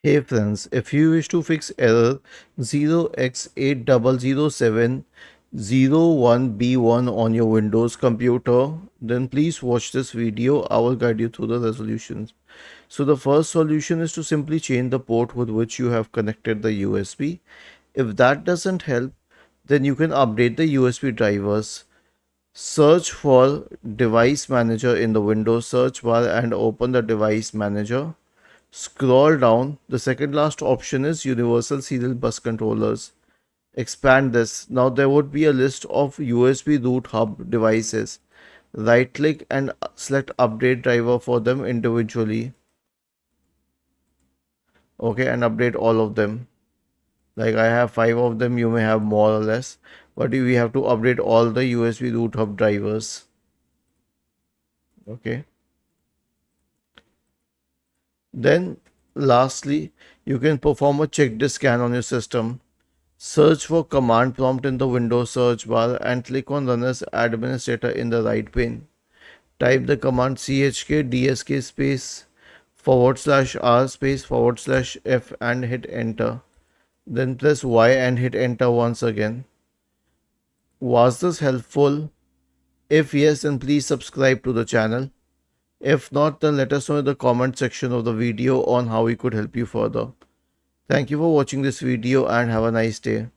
Hey friends, if you wish to fix error 0x800701b1 on your Windows computer, then please watch this video. I will guide you through the resolutions. So the first solution is to simply change the port with which you have connected the USB. If that doesn't help, then you can update the USB drivers. Search for Device Manager in the Windows search bar and open the Device Manager. Scroll down. The second last option is Universal Serial Bus Controllers. Expand this. Now there would be a list of USB root hub devices. Right click and select update driver for them individually. Okay, and update all of them. Like I have 5 of them, you may have more or less, but we have to update all the USB root hub drivers. Okay. Then lastly, you can perform a checklist scan on your system. Search for command prompt in the Windows search bar and click on Run as Administrator in the right pane. Type the command chkdsk space /r space /f and hit enter. Then press Y and hit enter once again. Was this helpful? If yes, then please subscribe to the channel. If not, then let us know in the comment section of the video on how we could help you further. Thank you for watching this video and have a nice day.